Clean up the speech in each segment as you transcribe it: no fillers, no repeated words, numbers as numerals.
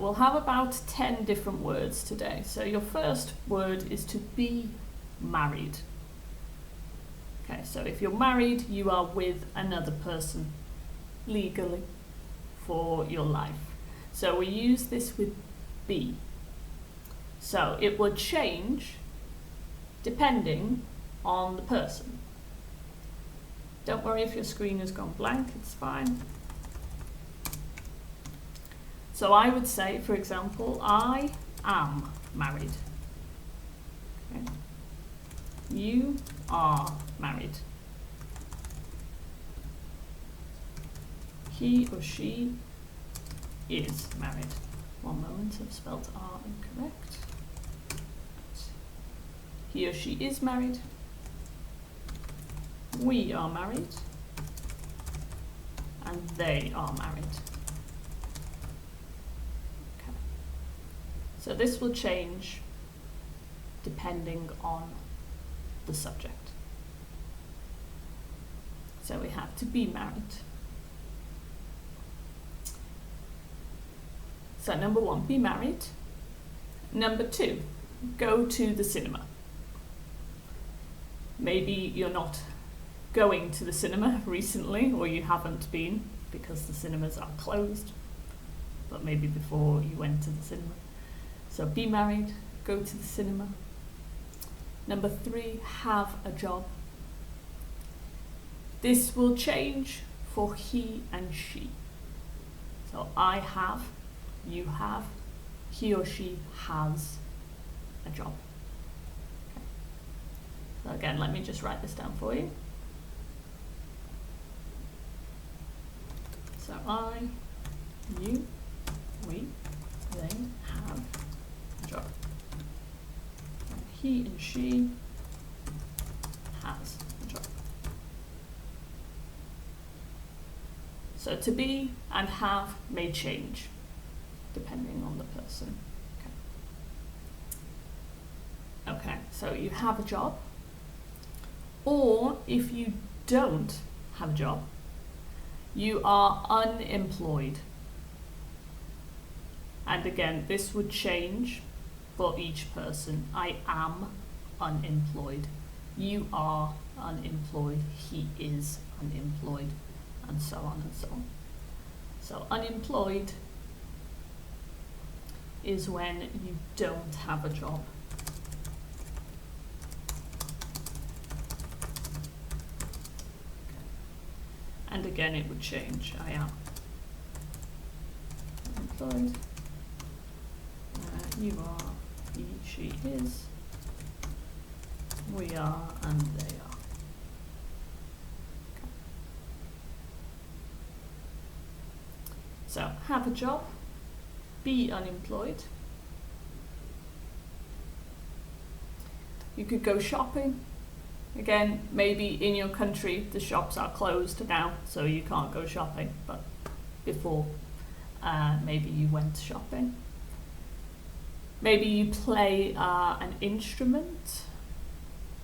we'll have about 10 different words today. So your first word is to be married. Okay, so if you're married, you are with another person legally for your life. So we use this with be. So it would change depending on the person. Don't worry if your screen has gone blank, it's fine. So I would say, for example, I am married. Okay. You are married. He or she is married. One moment, I've spelled are incorrect. He or she is married. We are married. And they are married. Okay. So this will change depending on the subject. So we have to be married. So number 1, be married. Number 2, go to the cinema. Maybe you're not going to the cinema recently, or you haven't been because the cinemas are closed, but maybe before you went to the cinema. So be married, go to the cinema. Number 3, have a job. This will change for he and she. So I have, you have, he or she has a job. Okay. So again, let me just write this down for you. So I, you, we, they have a job. And he and she has a job. So to be and have may change depending on the person. Okay. Okay, so you have a job, or if you don't have a job, you are unemployed. And again, this would change for each person. I am unemployed. You are unemployed. He is unemployed. And so on and so on. So unemployed is when you don't have a job. And again, it would change. I am employed. You are, he, she is. We are, and they are. Okay. So, have a job. Be unemployed. You could go shopping. Again, maybe in your country the shops are closed now, so you can't go shopping, but before maybe you went shopping. Maybe you play an instrument.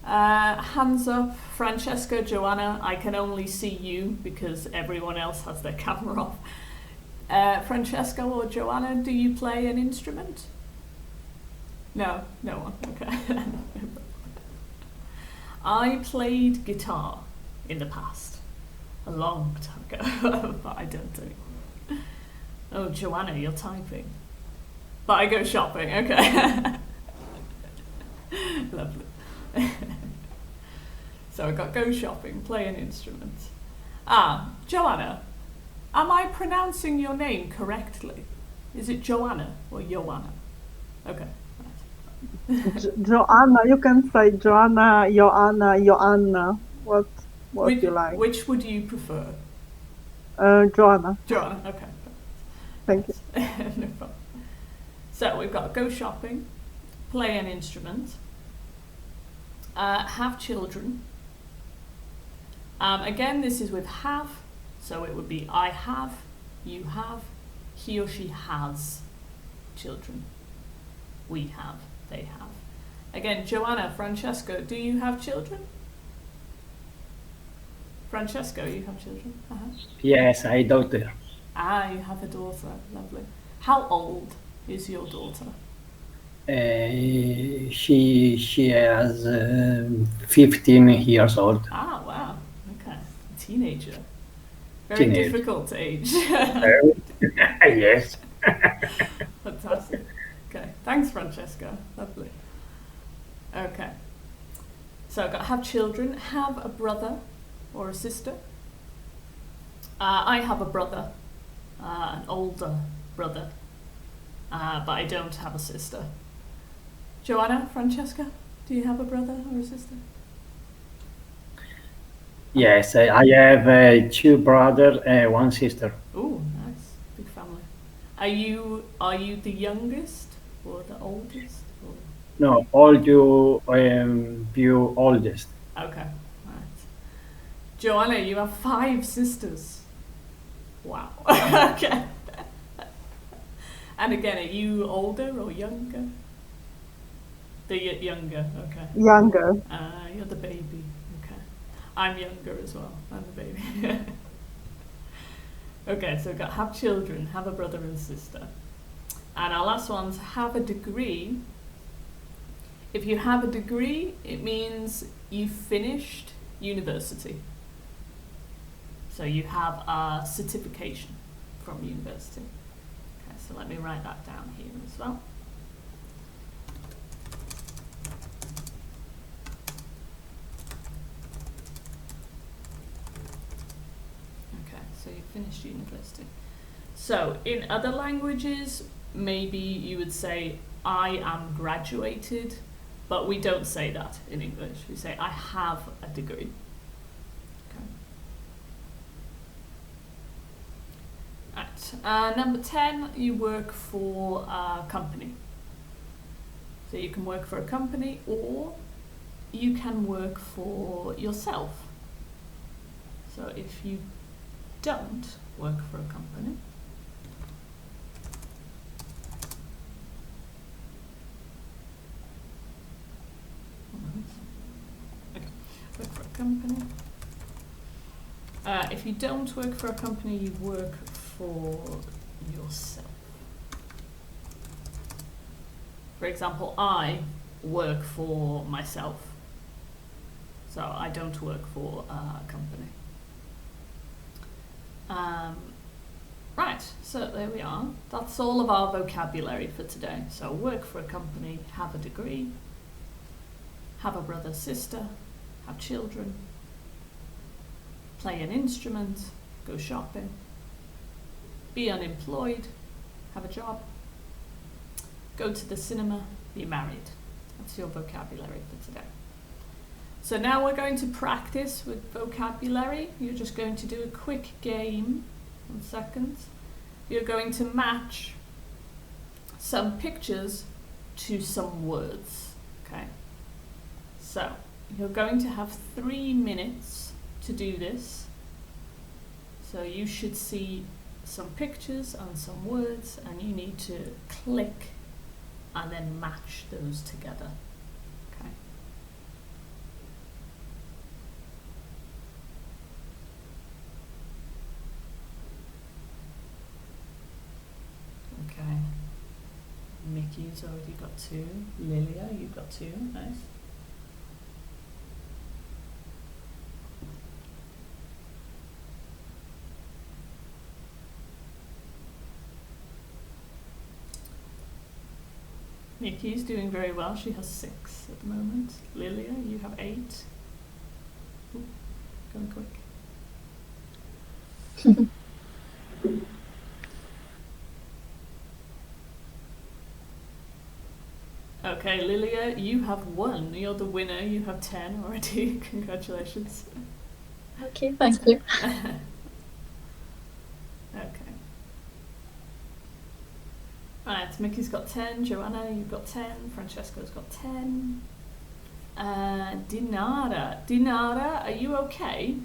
Hands up, Francesca, Joanna, I can only see you because everyone else has their camera off. Francesca or Joanna, do you play an instrument? No, no one, okay. I played guitar in the past, a long time ago, but I don't anymore. Oh, Joanna, you're typing. But I go shopping, okay. Lovely. So I got go shopping, play an instrument. Joanna, am I pronouncing your name correctly? Is it Joanna or Joanna? Okay. Joanna, you can say Joanna, Joanna, Joanna. What you like? Which would you prefer? Joanna. Joanna, okay. Thank you. No problem. So we've got go shopping, play an instrument, have children. Again, this is with have, so it would be I have, you have, he or she has children. We have, they have. Again, Joanna, Francesco, do you have children? Francesco, you have children? Yes, I daughter. You have a daughter, lovely. How old? is your daughter? She has 15 years old. Ah, wow. Okay. A teenager. Very Teenage. difficult age. Yes. Fantastic. Okay. Thanks, Francesca. Lovely. Okay. So I've got have children, have a brother or a sister. I have a brother, an older brother, but I don't have a sister. Joanna, Francesca, do you have a brother or a sister? Yes, I have 2 brothers, 1 sister. Oh, nice, big family. Are you the youngest or the oldest? Or... No, all you you oldest. Okay, right. Joanna, you have 5 sisters. Wow. Okay. And again, are you older or younger? Younger. Okay. Younger. You're the baby. Okay. I'm younger as well. I'm the baby. Okay, so got have children, have a brother and sister. And our last one's have a degree. If you have a degree, it means you finished university. So you have a certification from university. Okay, so let me write that down here as well. Okay, so you finished university. So in other languages, maybe you would say, I am graduated, but we don't say that in English. We say, I have a degree. Okay. Right. Number 10, you work for a company. So you can work for a company or you can work for yourself. So if you don't work for a company, work for a company. If you don't work for a company, you work for yourself. For example, I work for myself. So I don't work for a company. Right, so there we are. That's all of our vocabulary for today. So work for a company, have a degree, have a brother, sister, have children, play an instrument, go shopping, be unemployed, have a job, go to the cinema, be married. That's your vocabulary for today. So now we're going to practice with vocabulary. You're just going to do a quick game. 1 second. You're going to match some pictures to some words. Okay. So you're going to have 3 minutes to do this. So you should see some pictures and some words, and you need to click and then match those together. Okay. Okay. Mickey's already got 2. Lilia, you've got 2. Nice. Nikki's doing very well. She has 6 at the moment. Lilia, you have 8. Ooh, going quick. Okay, Lilia, you have 1. You're the winner. You have 10 already. Congratulations. Okay, thank you. Okay. Right, Mickey's got 10. Joanna, you've got 10. Francesco's got 10. Dinara. Dinara, are you okay?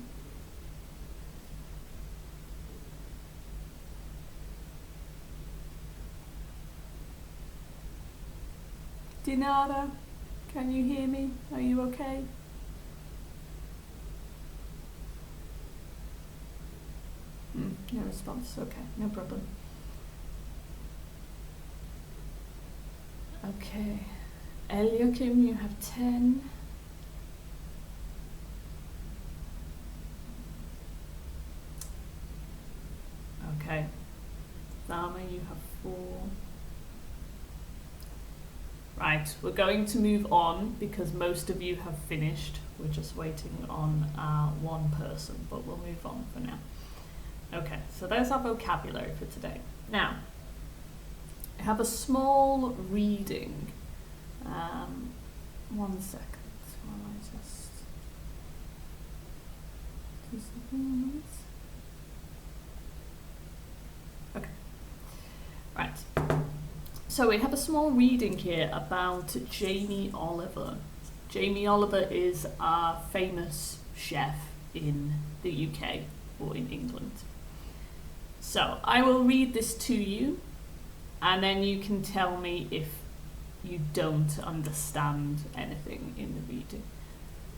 Dinara, can you hear me? Are you okay? No response. Okay, no problem. Okay. Eliakim, you have 10. Okay. Dharma, you have 4. Right, we're going to move on because most of you have finished. We're just waiting on one person, but we'll move on for now. Okay, so there's our vocabulary for today. Now, I have a small reading. 1 second while I just... 2 seconds. Okay, right. So we have a small reading here about Jamie Oliver. Jamie Oliver is a famous chef in the UK or in England. So I will read this to you, and then you can tell me if you don't understand anything in the reading.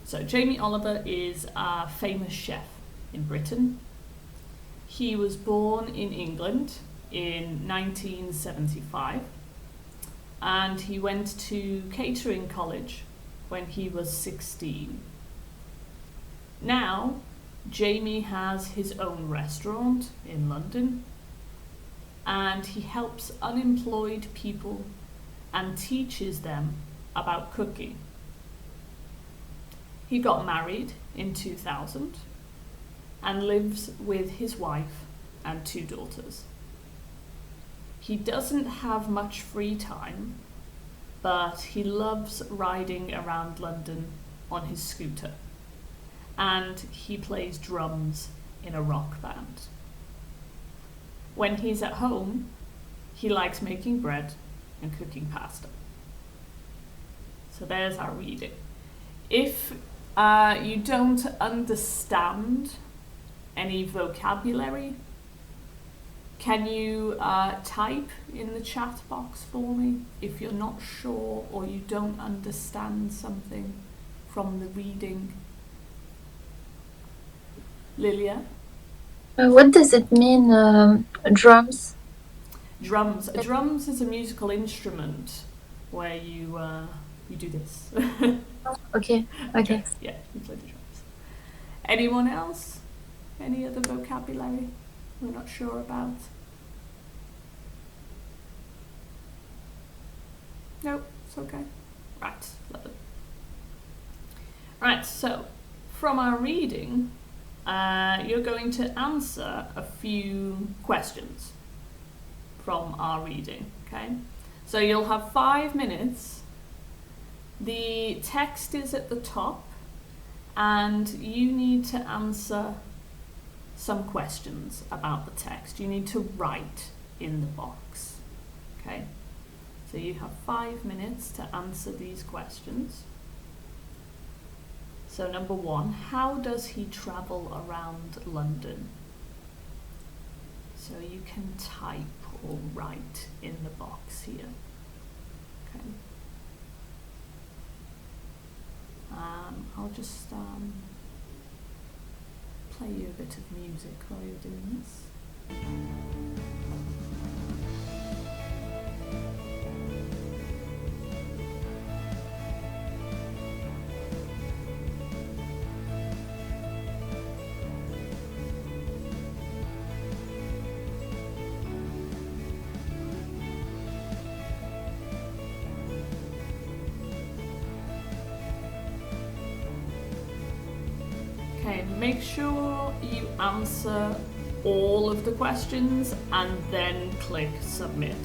So Jamie Oliver is a famous chef in Britain. He was born in England in 1975, and he went to catering college when he was 16. Now, Jamie has his own restaurant in London, and he helps unemployed people and teaches them about cooking. He got married in 2000 and lives with his wife and 2 daughters. He doesn't have much free time, but he loves riding around London on his scooter, and he plays drums in a rock band. When he's at home, he likes making bread and cooking pasta. So there's our reading. If you don't understand any vocabulary, can you type in the chat box for me if you're not sure or you don't understand something from the reading? Lilia? What does it mean, drums? Drums. Drums is a musical instrument where you do this. Okay. Yeah, you play the drums. Anyone else? Any other vocabulary we're not sure about? Nope, it's okay. Right, lovely. Right, so from our reading, you're going to answer a few questions from our reading, okay? So you'll have 5 minutes. The text is at the top, and you need to answer some questions about the text. You need to write in the box, okay? So you have 5 minutes to answer these questions. So number 1, how does he travel around London? So you can type or write in the box here, okay? I'll just play you a bit of music while you're doing this. Okay, make sure you answer all of the questions and then click submit.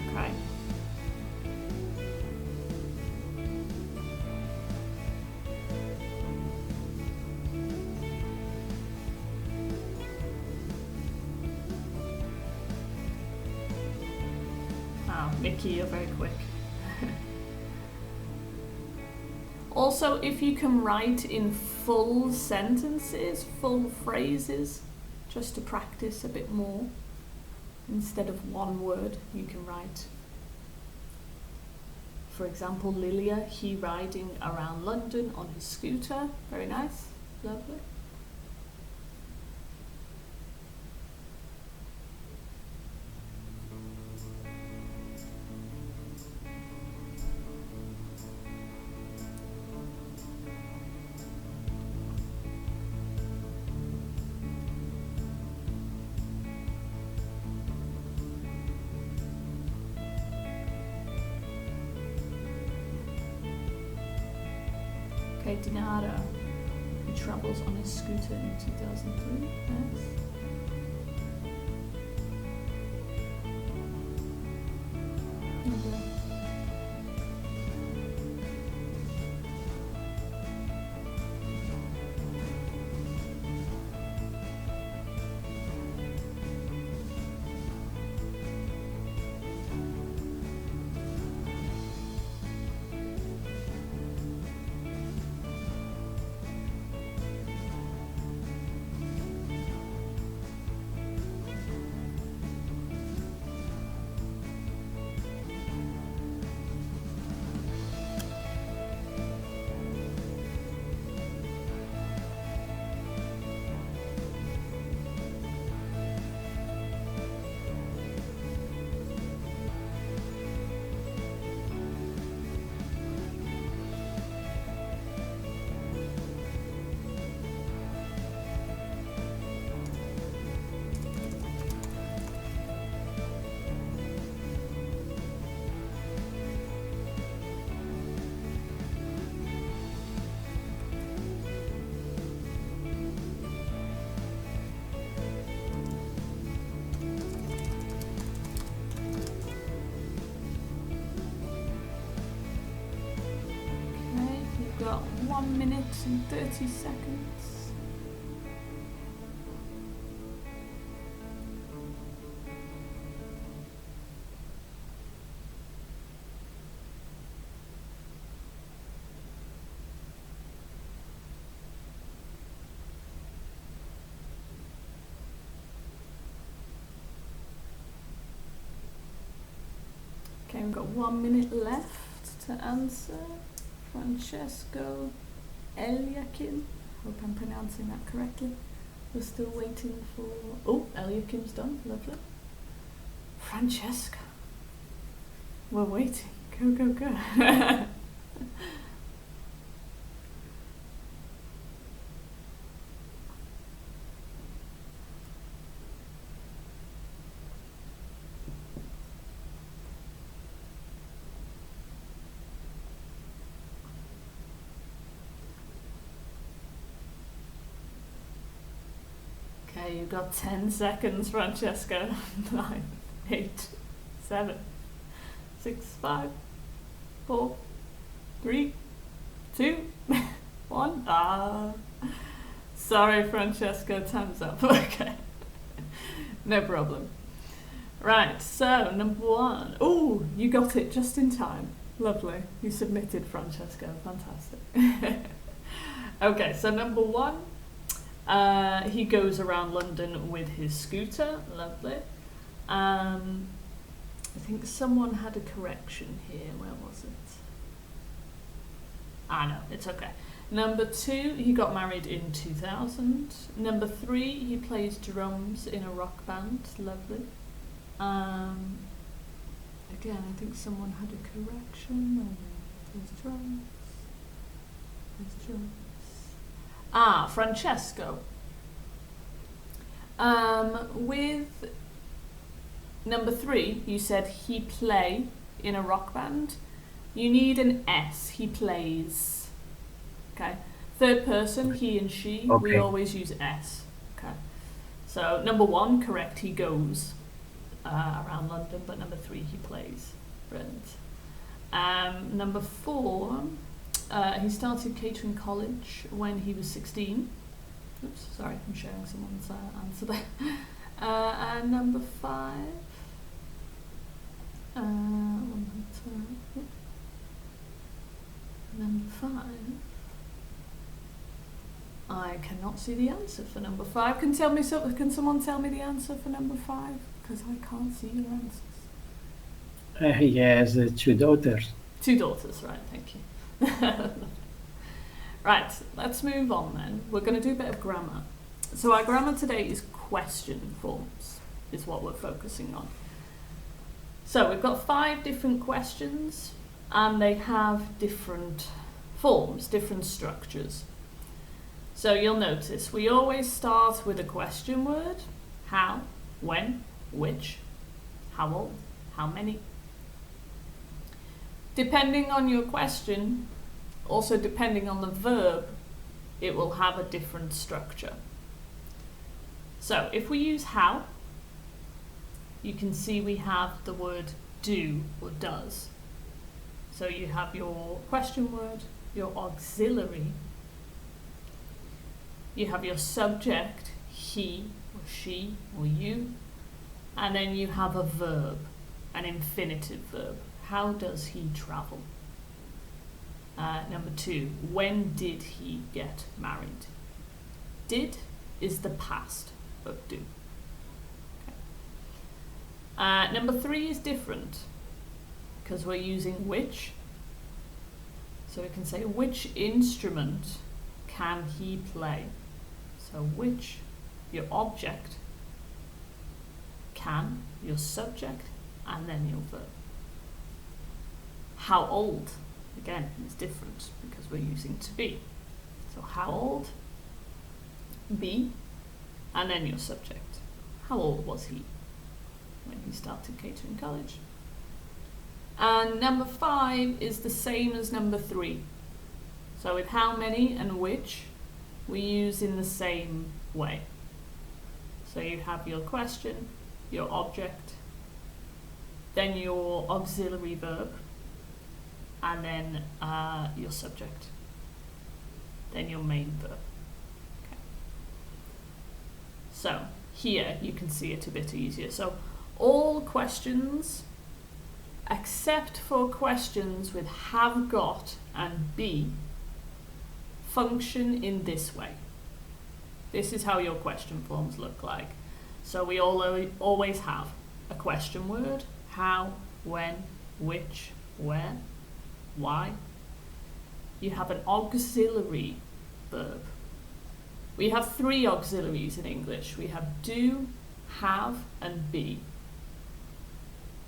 Okay. Wow, Mickey, you're very quick. Also, if you can write in full sentences, full phrases, just to practice a bit more, instead of one word, you can write. For example, Lilia, he riding around London on his scooter. Very nice, lovely. Okay, Dinara. He travels on his scooter in 2003. Yes. Okay. Okay, you've got 1 minute and 30 seconds. Okay, we've got 1 minute left to answer. Francesco Eliakim. Hope I'm pronouncing that correctly. We're still waiting for... Oh, Eliakim's done. Lovely. Francesca. We're waiting. Go, go, go. Okay, you've got 10 seconds, Francesca. 9, 8, 7, 6, 5, 4, 3, 2, 1. Ah. Sorry, Francesca, time's up. Okay. No problem. Right, so number 1. Oh, you got it just in time. Lovely. You submitted, Francesca. Fantastic. Okay, so number 1. He goes around London with his scooter. Lovely. I think someone had a correction here. Where was it? Ah, no, it's okay. Number 2, he got married in 2000. Number 3, he plays drums in a rock band. Lovely. Again, I think someone had a correction. There's drums. There's drums. Ah, Francesco. With number 3, you said he play in a rock band. You need an S. He plays. Okay. Third person, he and she. Okay. We always use S. Okay. So number 1, correct. He goes around London, but number 3, he plays. Brilliant. Number 4. He started catering college when he was 16. Oops, sorry, I'm sharing someone's answer there. And number 5. Number 5. I cannot see the answer for number 5. Can someone tell me the answer for number 5? Because I can't see your answers. He has 2 daughters. 2 daughters, right? Thank you. Right, let's move on then. We're going to do a bit of grammar. So our grammar today is question forms, is what we're focusing on. So we've got 5 different questions, and they have different forms, different structures. So you'll notice we always start with a question word: how, when, which, how old, how many. Depending on your question, Also, depending on the verb, it will have a different structure. So if we use how, you can see we have the word do or does. So you have your question word, your auxiliary, you have your subject, he or she or you, and then you have a verb, an infinitive verb. How does he travel? Number 2, when did he get married? Did is the past of do. Okay. Number 3 is different because we're using which. So we can say, which instrument can he play? So which, your object, can, your subject, and then your verb. How old, again, is different because we're using to be. So how old, be, and then your subject. How old was he when he started catering college? And number 5 is the same as number 3. So with how many and which, we use in the same way. So you have your question, your object, then your auxiliary verb, and then your subject, then your main verb. Okay. So here you can see it a bit easier. So all questions, except for questions with have got and be, function in this way. This is how your question forms look like. So we always have a question word, how, when, which, where, why. You have an auxiliary verb. We have 3 auxiliaries in English. We have do, have, and be.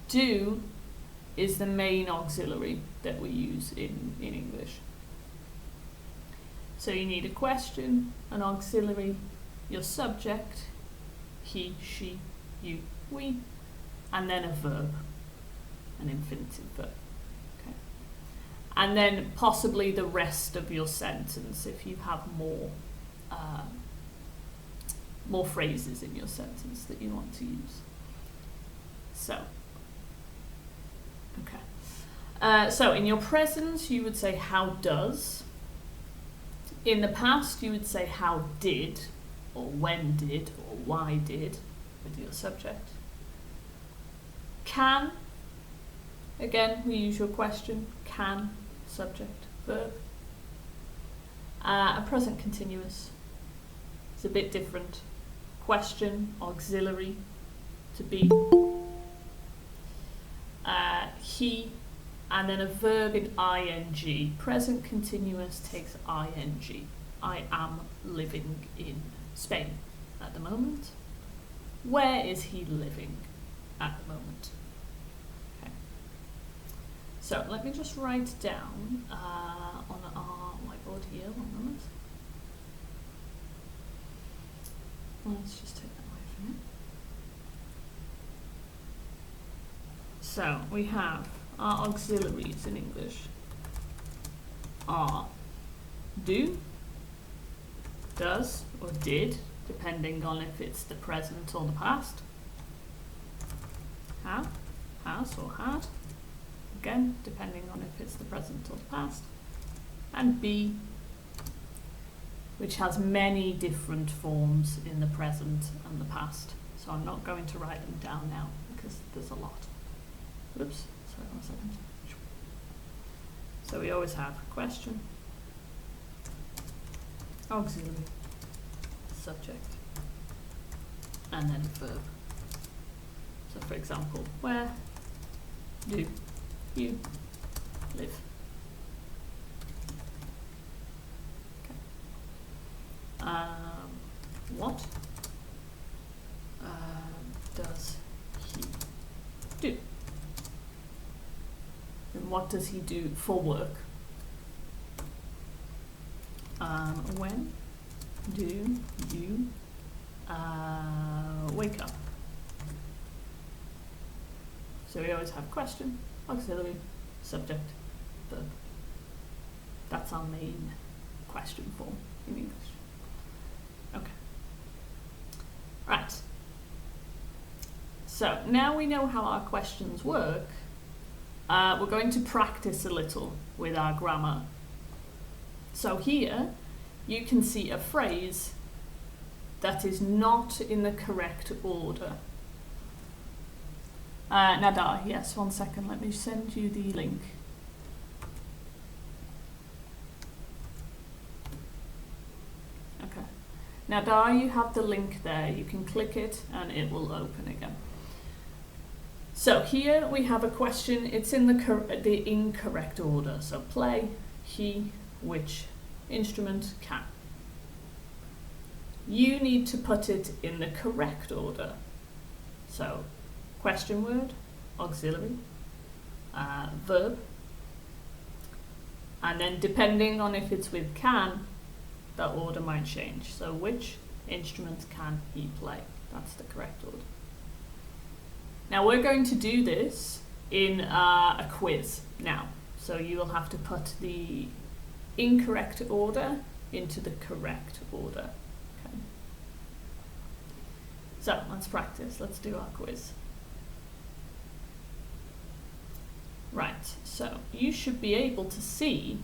Do is the main auxiliary that we use in English. So you need a question, an auxiliary, your subject, he, she, you, we, and then a verb, an infinitive verb. Okay. And then possibly the rest of your sentence if you have more phrases in your sentence that you want to use. So, okay. So in your present, you would say how does. In the past, you would say how did, or when did, or why did, with your subject. Can, again, we use your question, can, subject, verb. A present continuous is a bit different. Question, auxiliary, to be. He, and then a verb in ing. Present continuous takes ing. I am living in Spain at the moment. Where is he living at the moment? Okay. So let me just write down on our whiteboard here, 1 moment. Let's just take that away from it. So we have our auxiliaries in English are do, does, or did, depending on if it's the present or the past. Have, has, or had, again, depending on if it's the present or the past. And be, which has many different forms in the present and the past. So I'm not going to write them down now because there's a lot. Oops, sorry, 1 second. So we always have question, auxiliary, subject, and then a verb. So for example, where do you live? Okay. What does he do? And what does he do for work? When do you wake up? So we always have question, auxiliary, subject, verb. That's our main question form in English. Okay. Right. So now we know how our questions work, we're going to practice a little with our grammar. So here you can see a phrase that is not in the correct order. Nadar, yes, 1 second, let me send you the link. Okay. Nadar, you have the link there, you can click it and it will open again. So here we have a question, it's in the incorrect order. So play, he, which, instrument, can. You need to put it in the correct order. So question word, auxiliary, verb, and then depending on if it's with can, that order might change. So which instrument can he play? That's the correct order. Now we're going to do this in a quiz now. So you will have to put the incorrect order into the correct order. Okay. So let's practice. Let's do our quiz. Right, so you should be able to see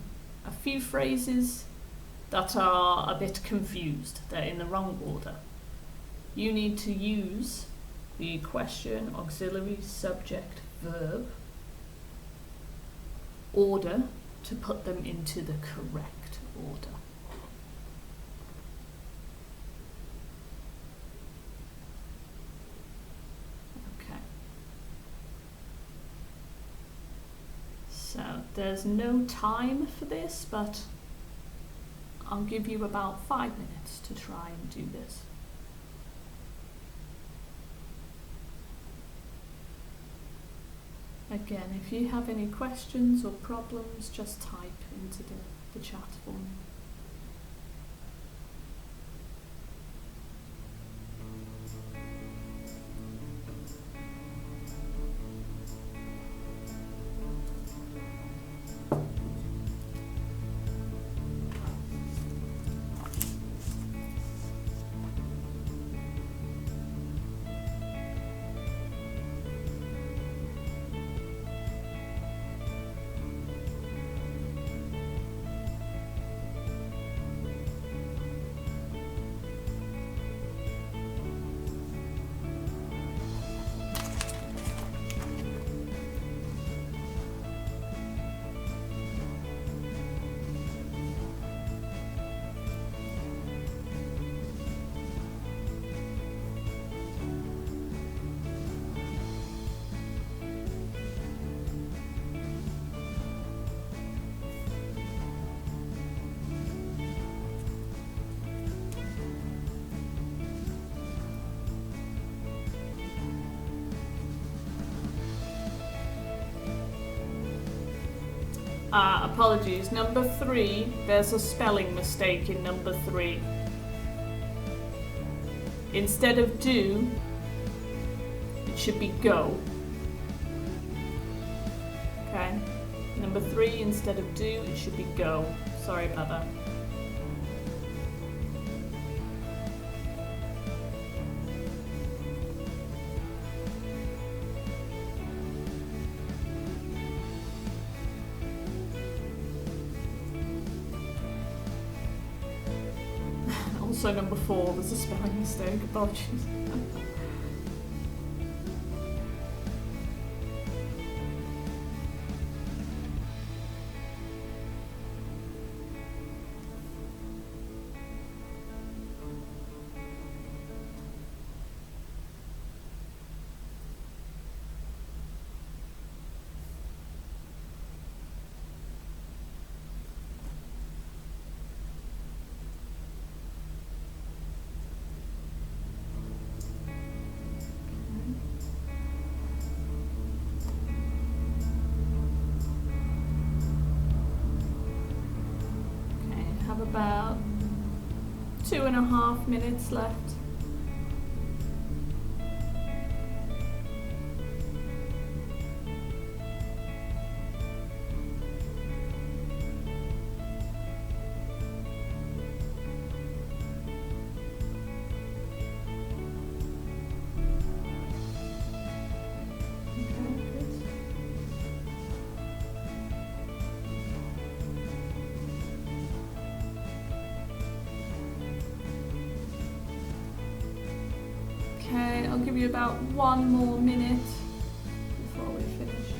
a few phrases that are a bit confused. They're in the wrong order. You need to use the question, auxiliary, subject, verb order to put them into the correct order. Okay. So there's no time for this, but I'll give you about 5 minutes to try and do this. Again, if you have any questions or problems, just type into the chat for me. Apologies, number 3, there's a spelling mistake in number 3. Instead of do, it should be go. Okay, number 3, instead of do, it should be go. Sorry about that. Also number 4, there's a spelling mistake, apologies. About 2.5 minutes left. I'll give you about 1 more minute before we finish.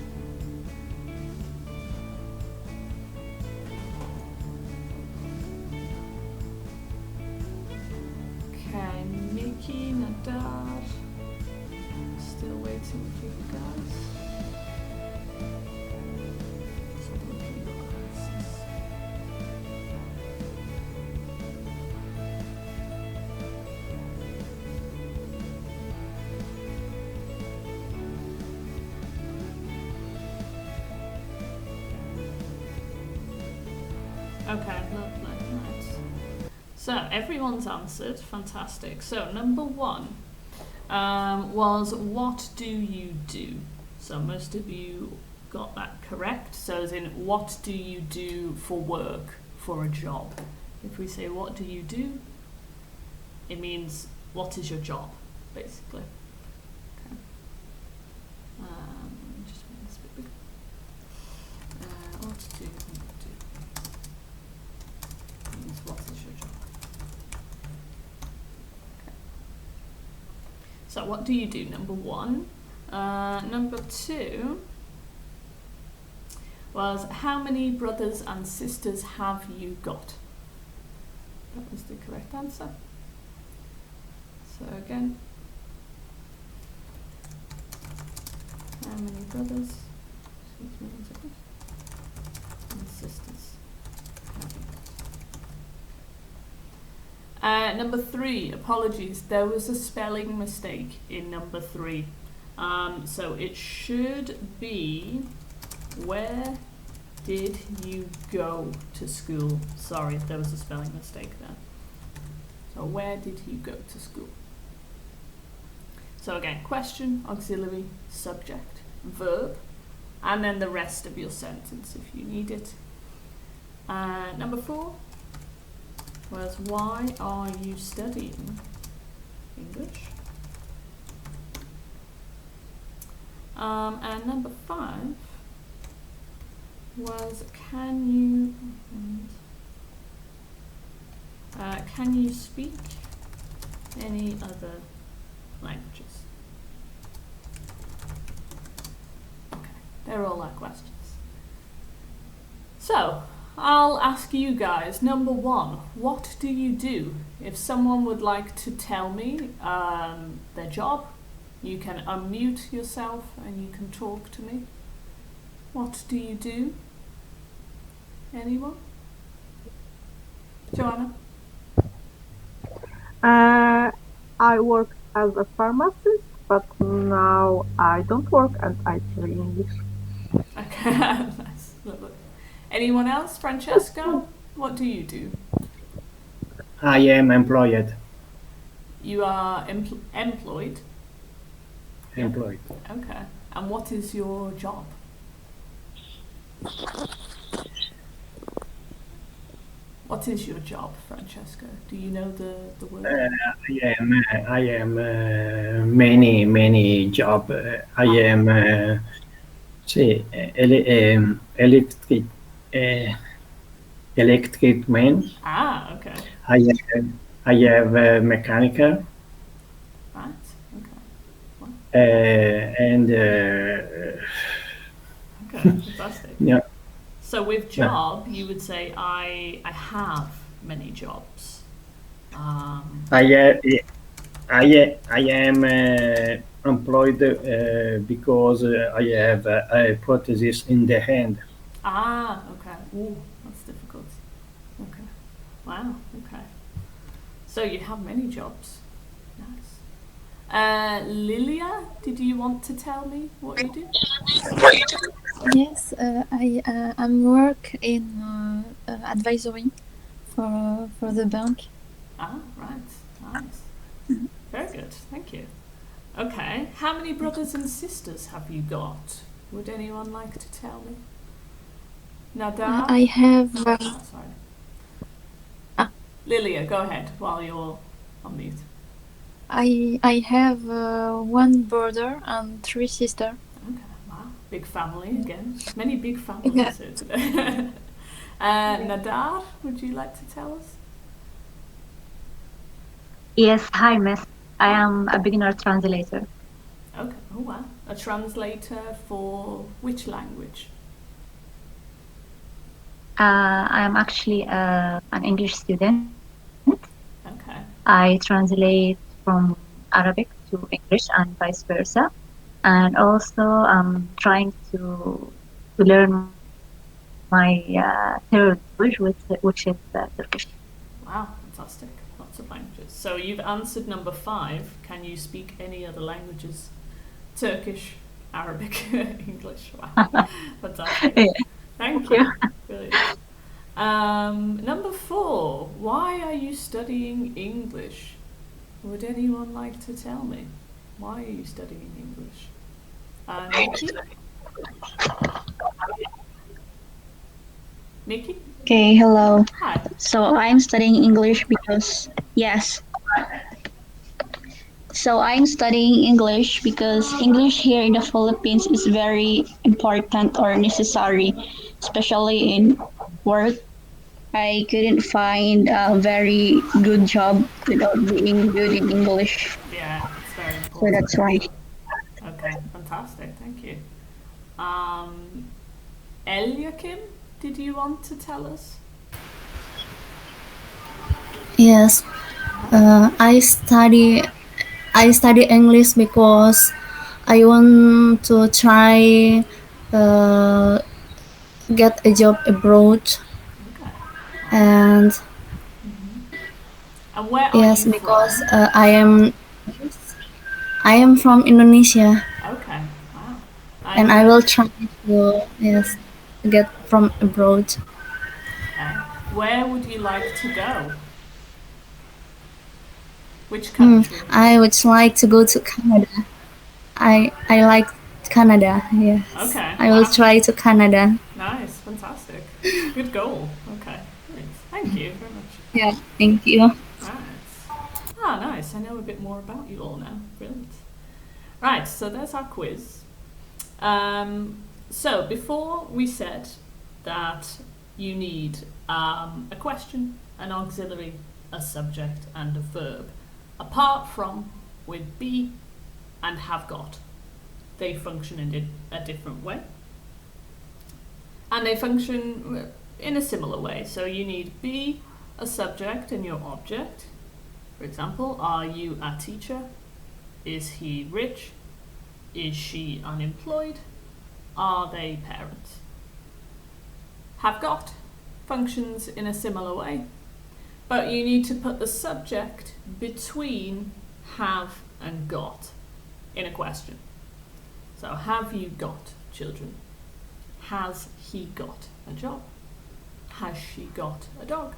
Okay, Mickey, Nadar. Still waiting for you guys. Still looking at your answers. Okay, lovely, nice. So everyone's answered, fantastic. So number 1 was what do you do? So most of you got that correct. So as in, what do you do for work, for a job? If we say what do you do, it means what is your job, basically. Okay. Just make this a bit bigger. What do you do? Means what is your job? Okay. So what do you do? Number 1. Number 2 was how many brothers and sisters have you got? That was the correct answer. So again, how many brothers, excuse me, and sisters have you got? Number 3, apologies, there was a spelling mistake in number 3. So it should be, where did you go to school? Sorry, there was a spelling mistake there. So where did you go to school? So again, question, auxiliary, subject, verb, and then the rest of your sentence if you need it. Number 4 was why are you studying English? And number 5 was can you speak any other languages? Okay, they're all our questions. So, I'll ask you guys, number 1, what do you do? If someone would like to tell me their job, you can unmute yourself and you can talk to me. What do you do? Anyone? Joanna? I work as a pharmacist, but now I don't work and I study English. Okay, nice. Lovely. Anyone else? Francesco, what do you do? I am employed. You are employed? Employed. Okay. And what is your job? What is your job, Francesco? Do you know the word? I am many job. I am electric man. Ah, okay. I have mechanical. Right. Okay. Well, And okay, fantastic. yeah, So with job, you would say I have many jobs. I am employed because I have a prosthesis in the hand. Ah, okay. Ooh, that's difficult. Okay. Wow. Okay. So you have many jobs. Nice. Lilia, did you want to tell me what you do? Yes, I'm work in advisory for the bank. Ah, right. Nice. Very good. Thank you. Okay. How many brothers and sisters have you got? Would anyone like to tell me? Nadar? I have Sorry. Lilia, go ahead while you're on mute. I have 1 brother and 3 sisters. Okay, wow. Big family again. Many big families here today. Nadar, would you like to tell us? Yes, hi, Miss. I am a beginner translator. Okay. Oh wow. A translator for which language? I am actually an English student. Okay. I translate from Arabic to English and vice versa. And also I'm trying to learn my third language, which is Turkish. Wow, fantastic. Lots of languages. So you've answered number 5. Can you speak any other languages? Turkish, Arabic, English. Wow, fantastic. Yeah, Thank thank you. you. Brilliant. Number 4. Why are you studying English? Would anyone like to tell me? Why are you studying English? Nikki? Nikki? Okay, hello. Hi. So I'm studying English because, yes. So I'm studying English because English here in the Philippines is very important or necessary, especially in work. I couldn't find a very good job without being good in English. Yeah, it's very So important. that's why. Okay, fantastic. Thank you. Eliakim, did you want to tell us? Yes, I study English because I want to try uh, get a job abroad, Okay. Wow. and And where are yes, you because from? I am from Indonesia, Okay. Wow. and And I will try to yes get from abroad. okay. Where would you like to go? Which Hmm, country? I would like to go to Canada. I like Canada. Yes, Okay. I will Wow. try to Canada. Nice. Fantastic. Good goal. Okay. Great. Thank you very much. Yeah, thank you. Nice. Ah, nice. I know a bit more about you all now. Brilliant. Right. So there's our quiz. So before we said that you need a question, an auxiliary, a subject, and a verb, apart from with be and have got. They function in a different way. And they function in a similar way. So you need be, a subject, and your object. For example, are you a teacher? Is he rich? Is she unemployed? Are they parents? Have got functions in a similar way, but you need to put the subject between have and got in a question. So, have you got children? Has he got a job? Has she got a dog?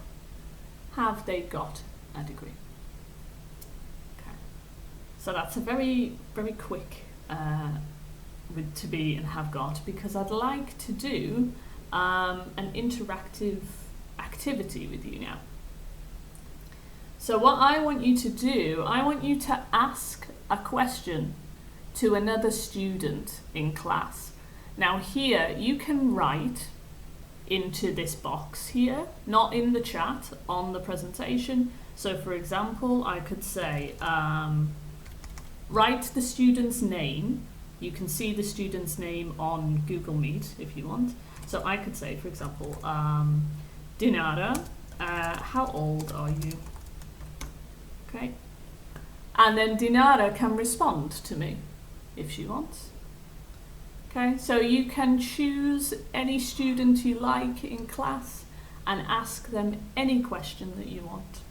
Have they got a degree? Okay. So that's a very, very quick with to be and have got, because I'd like to do an interactive activity with you now. So what I want you to do, I want you to ask a question to another student in class. Now here you can write into this box here, not in the chat, on the presentation. So for example, I could say, write the student's name. You can see the student's name on Google Meet if you want. So I could say, for example, Dinara, how old are you? Okay. And then Dinara can respond to me if she wants. Okay, so you can choose any student you like in class and ask them any question that you want.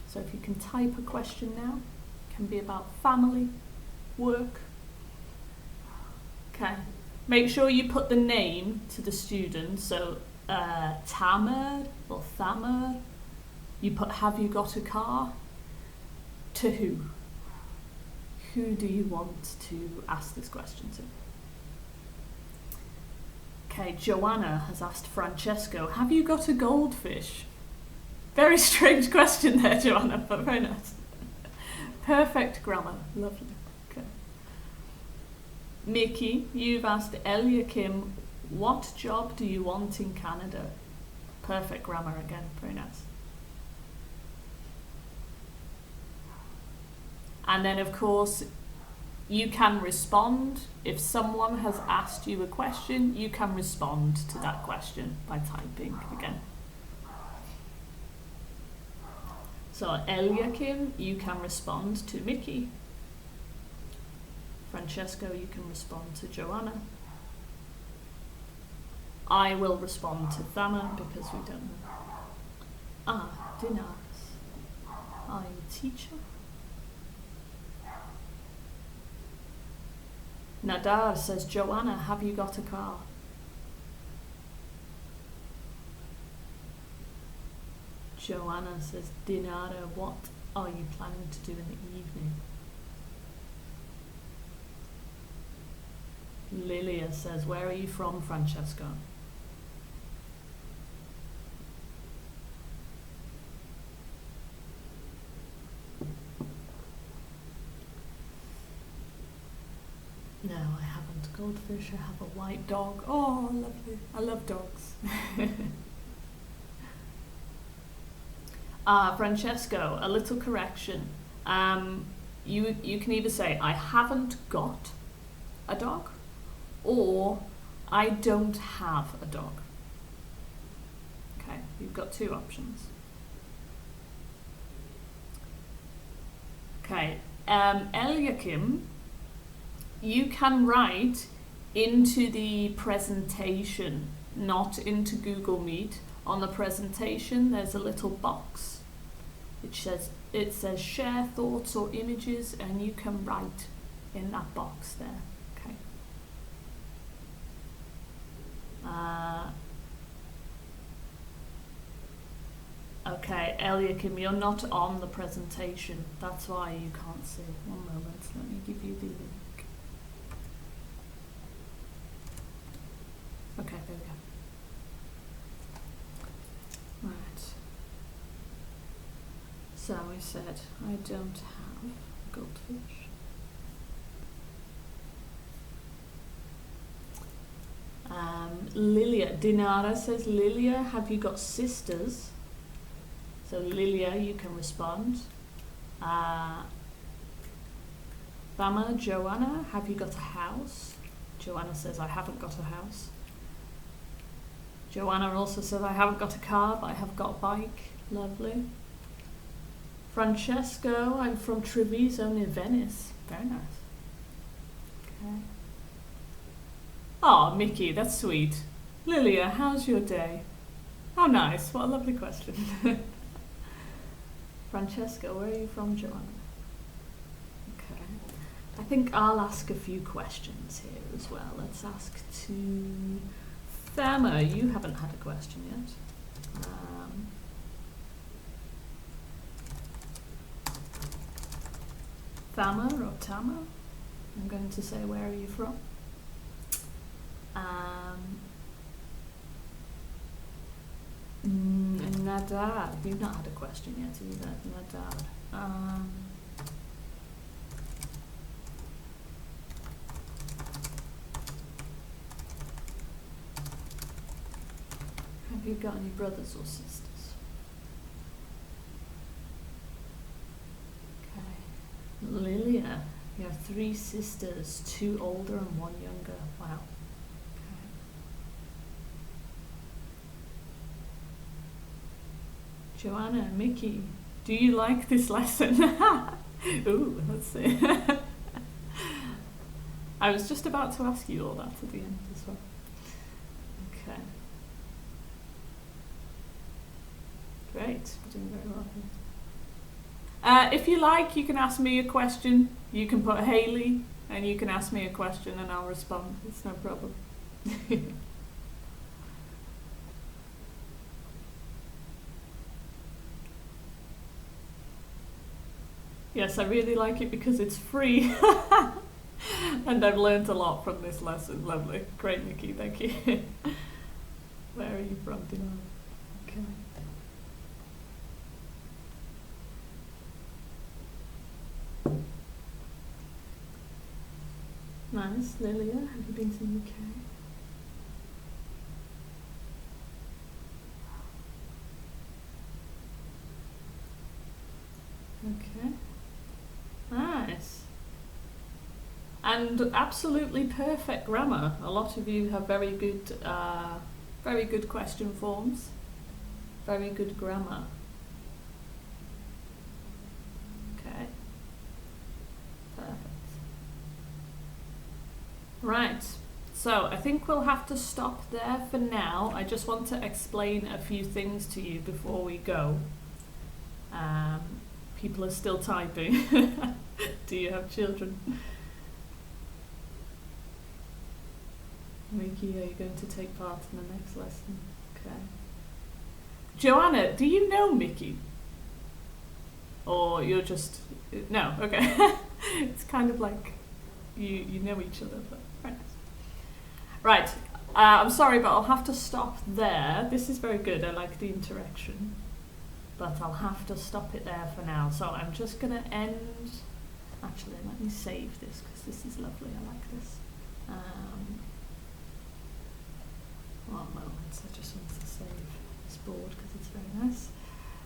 So if you can type a question now, it can be about family, work. Okay, make sure you put the name to the student. So Tamer or Thamer, you put have you got a car? To who? Who do you want to ask this question to? Okay, Joanna has asked Francesco, have you got a goldfish? Very strange question there, Joanna, but very nice. Perfect grammar, lovely. Okay. Mickey, you've asked Eliakim, what job do you want in Canada? Perfect grammar again, very nice. And then, of course, you can respond. If someone has asked you a question, you can respond to that question by typing again. So Eliakim, you can respond to Mickey. Francesco, you can respond to Joanna. I will respond to Thama because we don't know. Dinas. Are you a teacher? Nadar says, Joanna, have you got a car? Joanna says, Dinara, what are you planning to do in the evening? Lilia says, where are you from, Francesco? No, I haven't. Goldfish, I have a white dog. Oh, lovely. I love dogs. Francesco, a little correction. You can either say, I haven't got a dog, or I don't have a dog. Okay, you've got two options. Okay, Eliakim, you can write into the presentation, not into Google Meet. On the presentation, there's a little box. It says share thoughts or images, and you can write in that box there. Okay. Okay, Eliakim, you're not on the presentation. That's why you can't see. One moment, let me give you the link. Okay, there we go. Right. So we said, I don't have a goldfish. Lilia, Dinara says, Lilia, have you got sisters? So Lilia, you can respond. Fama, Joanna, have you got a house? Joanna says, I haven't got a house. Joanna also says, I haven't got a car, but I have got a bike. Lovely. Francesco, I'm from Treviso near Venice. Very nice. Okay. Oh, Mickey, that's sweet. Lilia, how's your day? Oh, nice. What a lovely question. Francesco, where are you from, Joanna? Okay. I think I'll ask a few questions here as well. Let's ask to Thama. You haven't had a question yet. Thama or Tama? I'm going to say, where are you from? Nadar, you've not had a question yet either. Nadar. Have you got any brothers or sisters? Okay. Lilia, you have 3 sisters, 2 older and 1 younger. Wow. Joanna, Mickey, do you like this lesson? Ooh, let's see. I was just about to ask you all that at the end as well. Okay. Great, we're doing very well here. If you like, you can ask me a question. You can put Hayley, and you can ask me a question and I'll respond. It's no problem. Yes, I really like it because it's free. And I've learned a lot from this lesson. Lovely. Great, Nikki. Thank you. Where are you from, Dinar? Okay. Nice. Lilia, have you been to the UK? Okay. and absolutely perfect grammar. A lot of you have very good question forms, very good grammar. Okay, perfect. Right, so I think we'll have to stop there for now. I just want to explain a few things to you before we go. People are still typing. Do you have children? Mickey, are you going to take part in the next lesson? Okay. Joanna, do you know Mickey? Or you're just... No, okay. It's kind of like you know each other, but right. Right, I'm sorry, but I'll have to stop there. This is very good, I like the interaction. But I'll have to stop it there for now. So I'm just going to end... Actually, let me save this, because this is lovely, I like this. One moment, I just want to save this board, because it's very nice.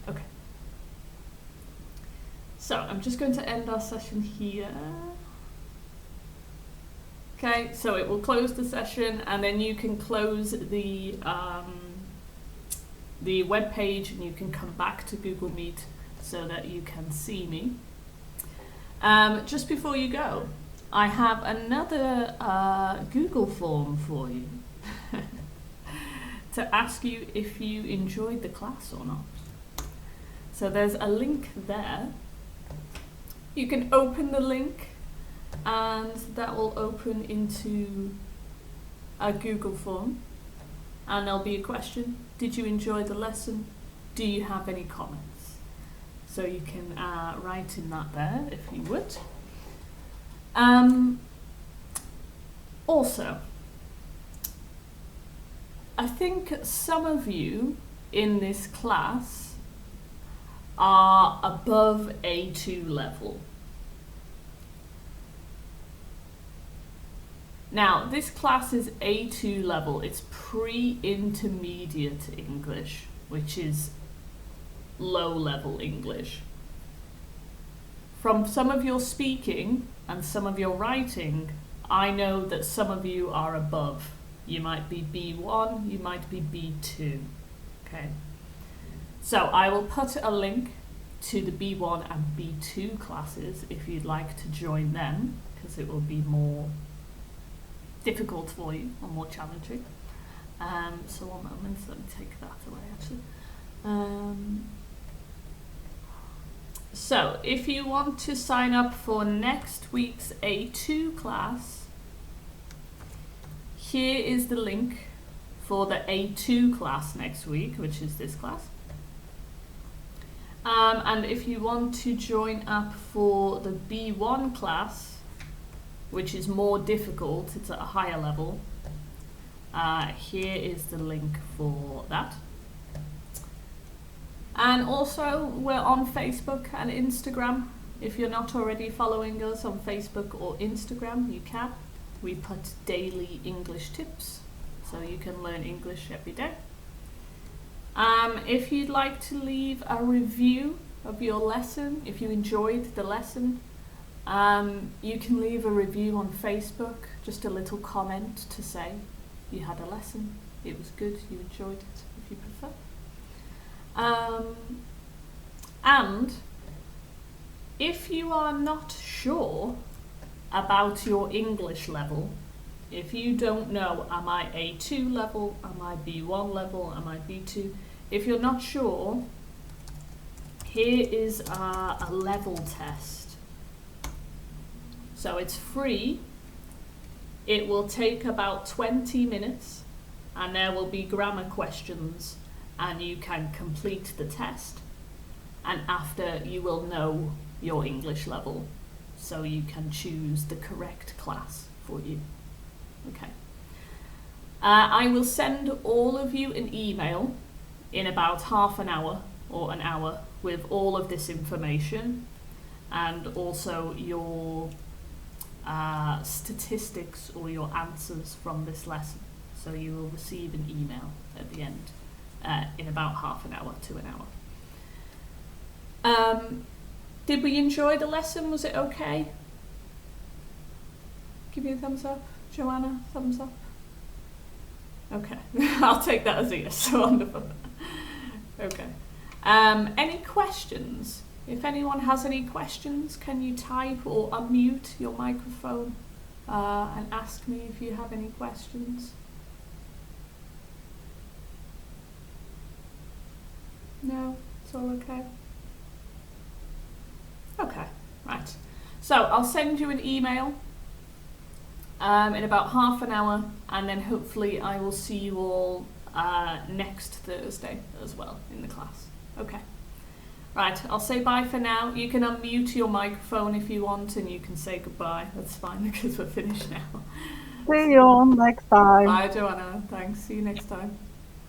Okay. So I'm just going to end our session here. Okay, so it will close the session, and then you can close the web page, and you can come back to Google Meet so that you can see me. Just before you go, I have another Google form for you to ask you if you enjoyed the class or not. So there's a link there. You can open the link, and that will open into a Google form, and there'll be a question. Did you enjoy the lesson? Do you have any comments? So you can write in that there if you would. Also, I think some of you in this class are above A2 level. Now, this class is A2 level. It's pre-intermediate English, which is low-level English. From some of your speaking and some of your writing, I know that some of you are above. You might be B1, you might be B2. Okay. So I will put a link to the B1 and B2 classes if you'd like to join them, because it will be more difficult for you or more challenging. So one moment, let me take that away actually. So if you want to sign up for next week's A2 class, here is the link for the A2 class next week, which is this class. And if you want to join up for the B1 class, which is more difficult, it's at a higher level, here is the link for that. And also, we're on Facebook and Instagram. If you're not already following us on Facebook or Instagram, you can. We put daily English tips, so you can learn English every day. If you'd like to leave a review of your lesson, if you enjoyed the lesson, you can leave a review on Facebook, just a little comment to say you had a lesson, it was good, you enjoyed it, if you prefer. And if you are not sure about your English level, if you don't know, am I A2 level, am I B1 level, am I B2? If you're not sure, here is a level test. So it's free. It will take about 20 minutes, and there will be grammar questions, and you can complete the test, and after you will know your English level, so you can choose the correct class for you. Okay. I will send all of you an email in about half an hour or an hour with all of this information, and also your statistics or your answers from this lesson. So you will receive an email at the end in about half an hour to an hour. Did we enjoy the lesson? Was it okay? Give me a thumbs up. Joanna, thumbs up. Okay, I'll take that as a yes. Wonderful. Okay. Any questions? If anyone has any questions, can you type or unmute your microphone and ask me if you have any questions? No, it's all okay. Okay, right. So I'll send you an email in about half an hour, and then hopefully I will see you all next Thursday as well in the class. Okay. Right, I'll say bye for now. You can unmute your microphone if you want, and you can say goodbye. That's fine because we're finished now. See you next time. Bye, Joanna. Thanks. See you next time.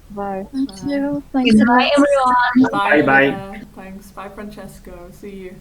Bye. Thank Bye. you. Thanks a Goodbye, lot. everyone. Bye. Bye. Thanks. Bye, Francesco. See you.